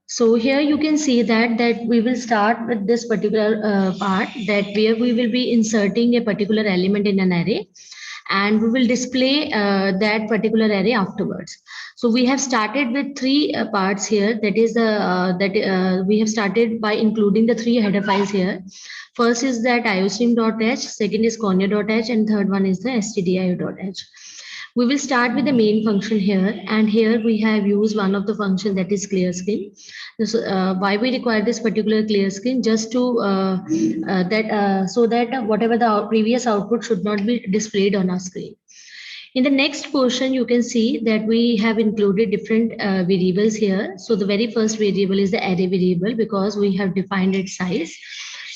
So here you can see that we will start with this particular part, that where we will be inserting a particular element in an array, and we will display that particular array afterwards. So we have started with three parts here. That is we have started by including the three header files here. First is that iostream.h, second is conio.h, and third one is the stdio.h. We will start with the main function here, and here we have used one of the function, that is clear screen. Why we require this particular clear screen? Just to so that whatever the previous output should not be displayed on our screen. In the next portion, you can see that we have included different variables here. So the very first variable is the array variable, because we have defined its size.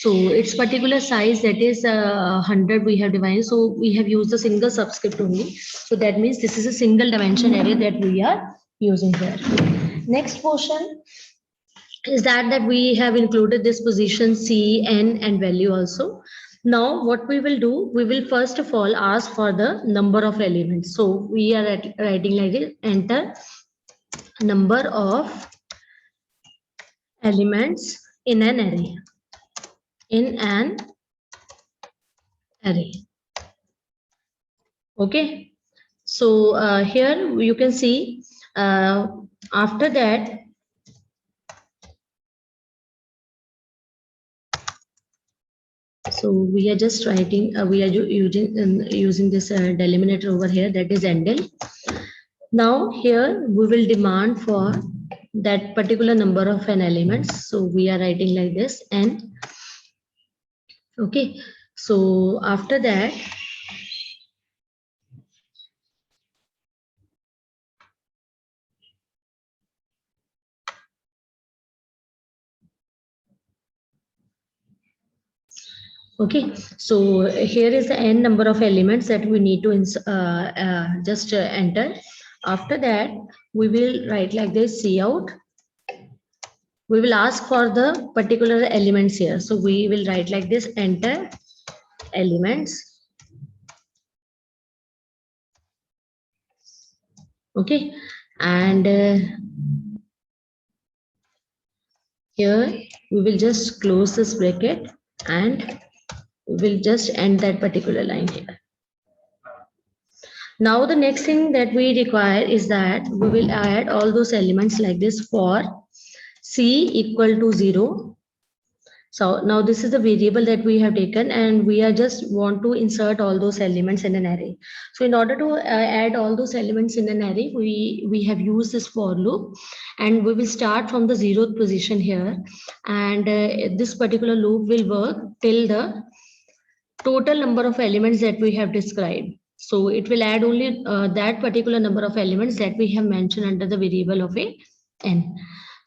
So its particular size, that is 100 we have defined. So we have used a single subscript only. So that means this is a single dimension array that we are using here. Next portion is that we have included this position C, N, and value also. Now what we will do, we will first of all ask for the number of elements. So we are writing like this: enter number of elements in an array. In an array. Okay. So here you can see after that, so we are just writing, we are using this delimiter over here, that is endl. Now here we will demand for that particular number of an elements. So we are writing like this, n. Okay. So after that, okay, so here is the n number of elements that we need to just enter. After that, we will write like this: cout. We will ask for the particular elements here. So we will write like this: enter elements. Okay, and here we will just close this bracket, and we will just end that particular line here. Now the next thing that we require is that we will add all those elements like this for C equal to 0. So now this is the variable that we have taken, and we are just want to insert all those elements in an array. So in order to add all those elements in an array, we have used this for loop, and we will start from the 0th position here, and this particular loop will work till the total number of elements that we have described. So it will add only that particular number of elements that we have mentioned under the variable of a n.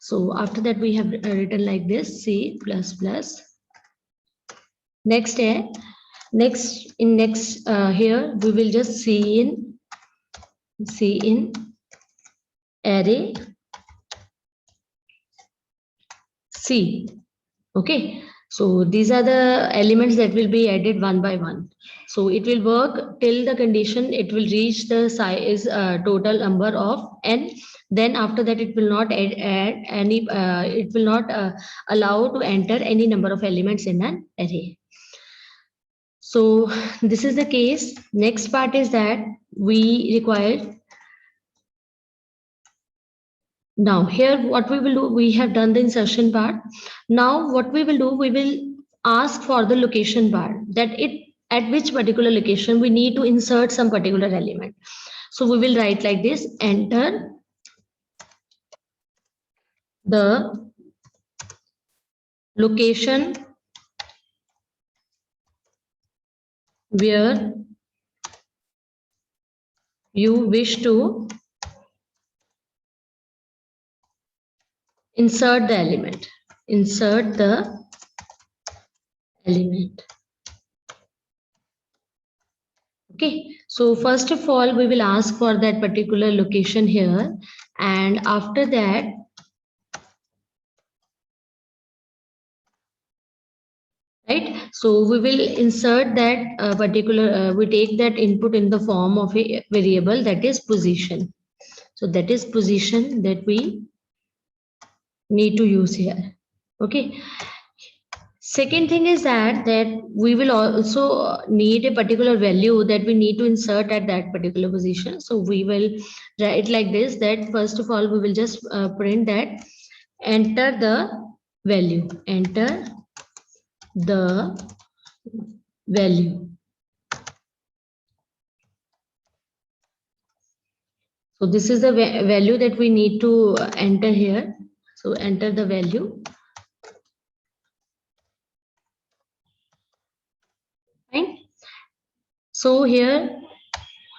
So after that, we have written like this: C plus plus. Next here we will just C in array C. Okay. So these are the elements that will be added one by one. So it will work till the condition it will reach the size total number of n. Then after that, it will not add any. It will not allow to enter any number of elements in an array. So this is the case. Next part is that we require. Now here what we will do, we have done the insertion part. Now what we will do, we will ask for the location part, that at which particular location we need to insert some particular element. So we will write like this: enter the location where you wish to insert the element. Insert the element. Okay, so first of all, we will ask for that particular location here, and after that, right, so we will insert that particular, we take that input in the form of a variable, that is position. So that is position that we need to use here. Okay. Second thing is that we will also need a particular value that we need to insert at that particular position. So we will write like this, that first of all we will just print that enter the value, enter the value. So this is the value that we need to enter here. So enter the value. Fine. So here,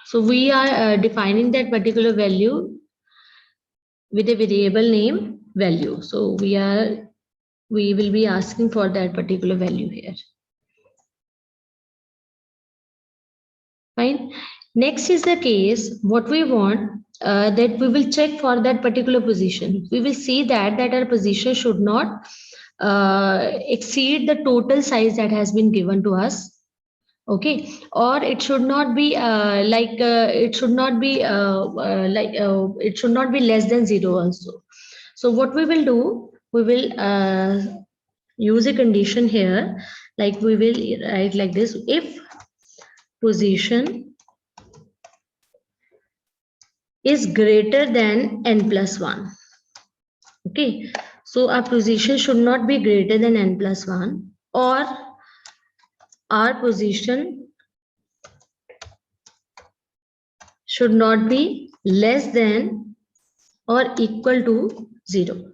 so we are defining that particular value with a variable name value. So we will be asking for that particular value here. Fine. Next is the case what we want that we will check for that particular position. We will see that our position should not exceed the total size that has been given to us. Okay, or it should not be it should not be it should not be less than 0 also. So what we will do, we will use a condition here, like we will write like this: if position is greater than n plus 1. Okay, so our position should not be greater than n plus 1, or our position should not be less than or equal to 0.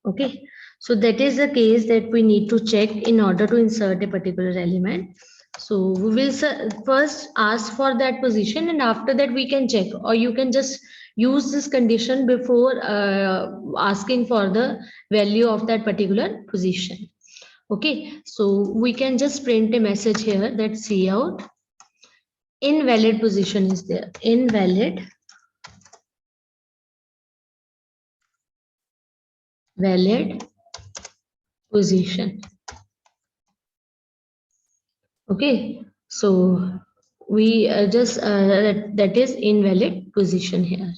Okay, so that is the case that we need to check in order to insert a particular element. So we will first ask for that position, and after that we can check, or you can just use this condition before asking for the value of that particular position. Okay, so we can just print a message here that cout invalid position is there, invalid valid position. Okay, so we just that is invalid position here.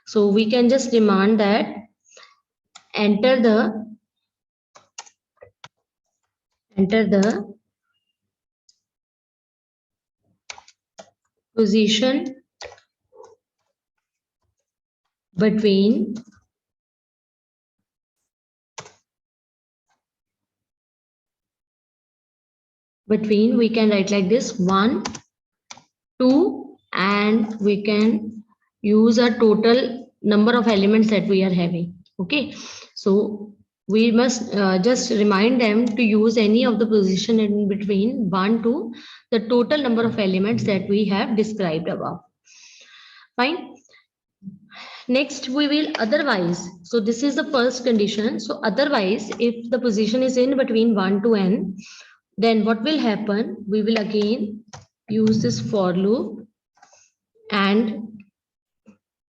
So we can just demand that enter the position between we can write like this 1, 2, and we can use a total number of elements that we are having. Okay, so we must just remind them to use any of the position in between 1 to the total number of elements that we have described above. Fine. Next we will otherwise. So this is the first condition. So otherwise, if the position is in between 1 to n, then what will happen? We will again use this for loop, and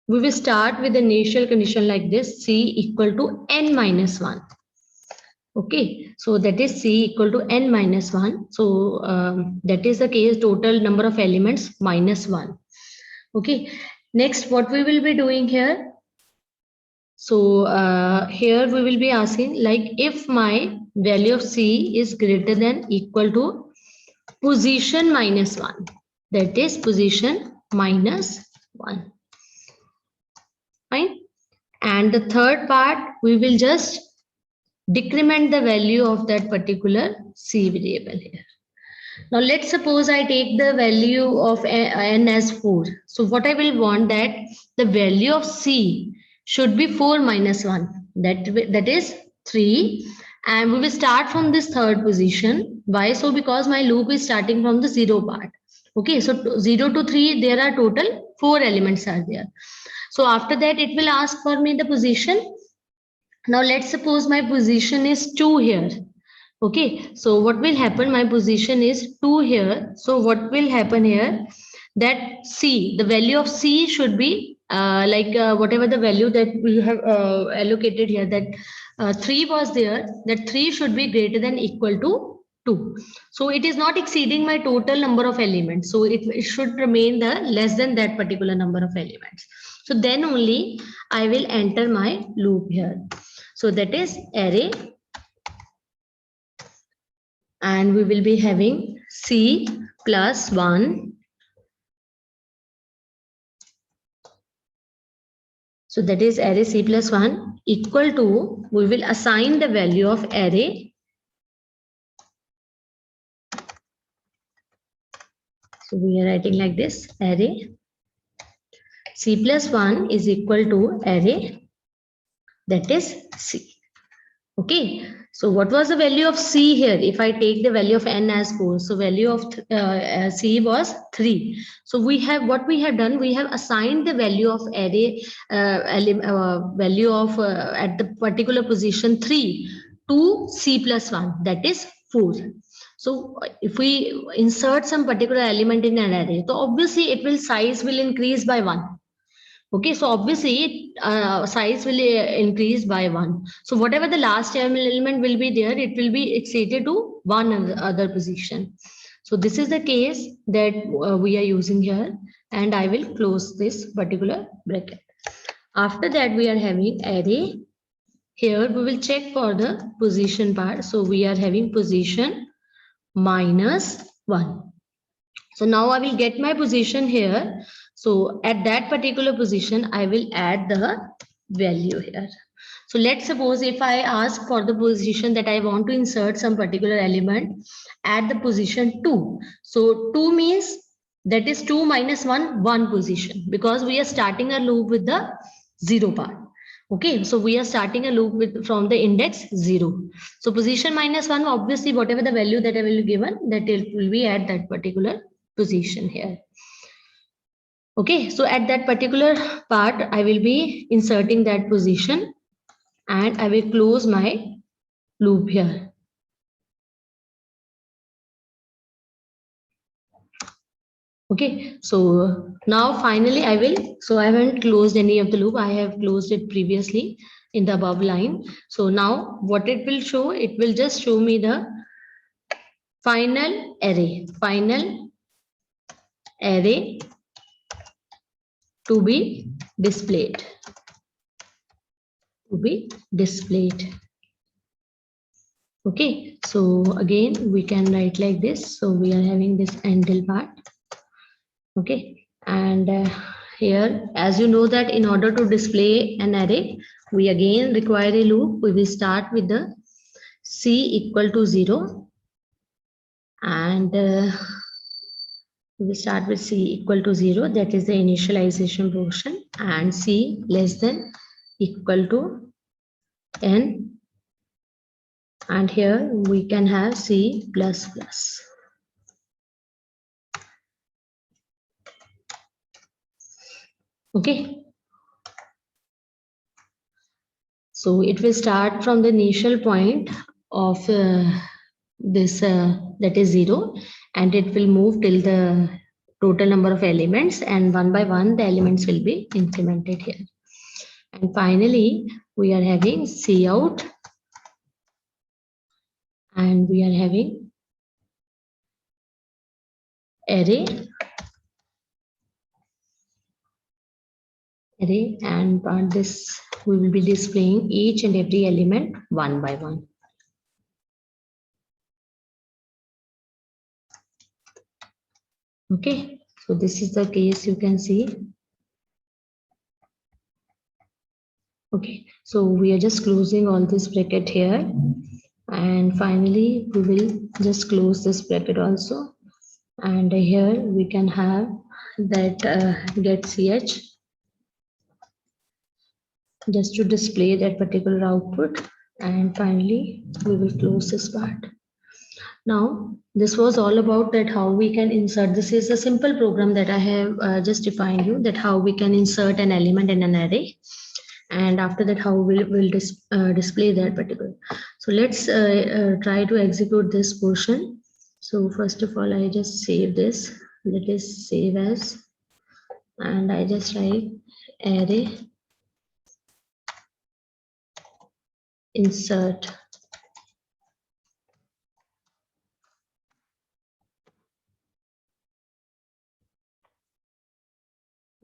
we will start with the initial condition like this: c equal to n minus 1. Okay, so that is c equal to n minus 1. So that is the case, total number of elements minus 1. Okay, next what we will be doing here. So here we will be asking, like, if my value of c is greater than equal to position minus 1, that is position minus 1. Fine. And the third part, we will just decrement the value of that particular c variable here. Now let's suppose I take the value of n as 4. So what I will want, that the value of c should be 4 minus 1. That is 3. And we will start from this third position. Why? So because my loop is starting from the 0 part. Okay, so 0 to 3, there are total 4 elements are there. So after that, it will ask for me the position. Now let's suppose my position is 2 here. Okay, so what will happen? My position is 2 here. So what will happen here? That c, the value of c should be whatever the value that we have allocated here, that 3 was there, that 3 should be greater than equal to 2. So it is not exceeding my total number of elements. So it should remain the less than that particular number of elements. So then only I will enter my loop here. So that is array, and we will be having C plus 1. So that is array C plus 1 equal to, we will assign the value of array. So we are writing like this, array C plus 1 is equal to array, that is C. Okay, so what was the value of C here? If I take the value of n as 4, so value of C was 3. So we have, what we have done, we have assigned the value of array, value of at the particular position 3 to C plus 1, that is 4. So if we insert some particular element in an array, so obviously it will, size will increase by 1. Okay, so obviously size will increase by 1. So whatever the last element will be there, it will be exceeded to one other position. So this is the case that we are using here, and I will close this particular bracket. After that, we are having array. Here we will check for the position part. So we are having position minus 1. So now I will get my position here. So at that particular position, I will add the value here. So let's suppose if I ask for the position that I want to insert some particular element at the position 2. So 2 means that is 2 minus 1, 1 position, because we are starting a loop with the 0 part. Okay, so we are starting a loop with from the index 0. So position minus 1, obviously whatever the value that I will be given, that it will be at that particular position here. Okay, so at that particular part, I will be inserting that position, and I will close my loop here. Okay, so now finally I will, so I haven't closed any of the loop, I have closed it previously in the above line. So now what it will show, it will just show me the final array to be displayed. Okay, so again we can write like this. So we are having this until part. Okay, and here, as you know that in order to display an array, we again require a loop. We will start with the C equal to 0, and we will start with C equal to 0, that is the initialization portion, and C less than equal to n, and here we can have C plus plus. Okay, so it will start from the initial point of this that is 0, and it will move till the total number of elements, and one by one the elements will be incremented here. And finally we are having C out, and we are having array, and part this we will be displaying each and every element one by one. Okay, so this is the case you can see. Okay, so we are just closing all this bracket here, and finally we will just close this bracket also, and here we can have that get ch, just to display that particular output, and finally we will close this part. Now this was all about that how we can insert. This is a simple program that I have just defined you, that how we can insert an element in an array, and after that how we'll display that particular. So let's try to execute this portion. So first of all, I just save this, that is save as, and I just write array insert.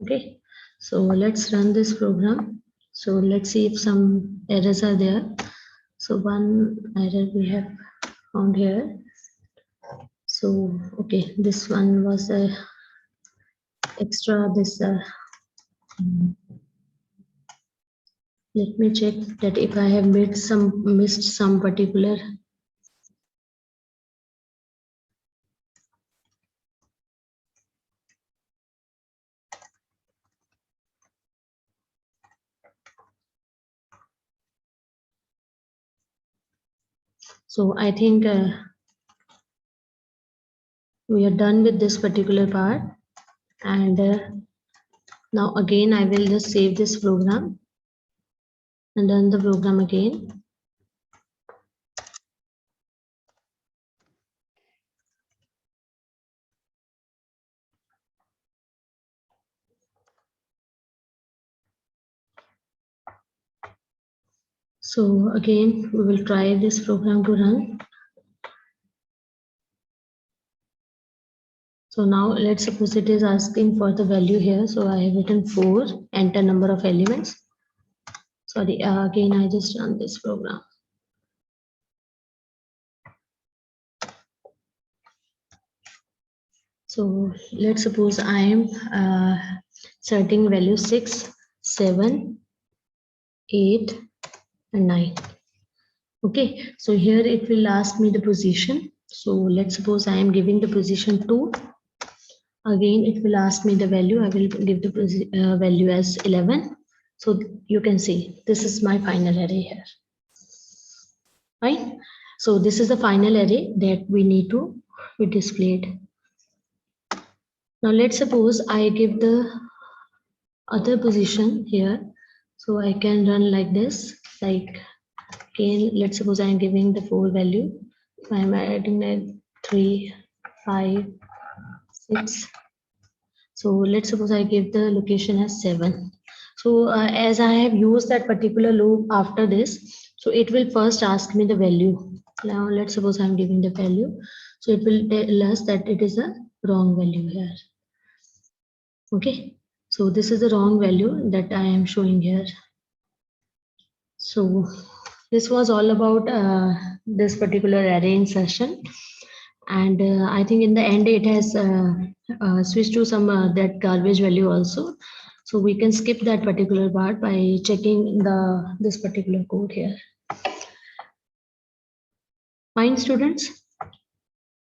Okay, So let's run this program. So let's see if some errors are there. So one error we have found here. So okay, this one was extra this let me check that if I have missed some particular. So I think we are done with this particular part, and now again I will just save this program and run the program again. So again we will try this program to run. So now let's suppose it is asking for the value here. So I have written 4, enter number of elements. Sorry, again I just run this program. So let's suppose I am setting value 6, 7, 8 and 9. Okay, so here it will ask me the position. So let's suppose I am giving the position 2. Again it will ask me the value. I will give the value as 11. So you can see this is my final array here, right? So this is the final array that we need to be displayed. Now let's suppose I give the other position here. So I can run like this, like again let's suppose I am giving the 4 value. So I am adding like 3, 5, 6. So let's suppose I give the location as 7. So as I have used that particular loop after this, so it will first ask me the value. Now let's suppose I'm giving the value. So it will tell us that it is a wrong value here. Okay, so this is the wrong value that I am showing here. So this was all about this particular array insertion, and I think in the end it has switched to some that garbage value also. So we can skip that particular part by checking this particular code here. Fine, students.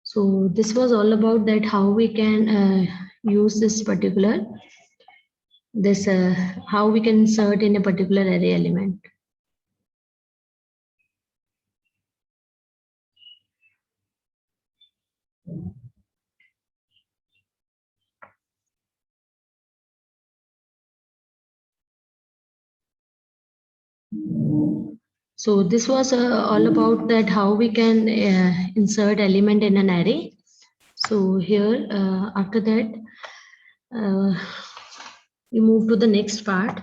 So this was all about that how we can use this particular how we can insert in a particular array element. So this was all about that how we can insert element in an array. So here after that we move to the next part.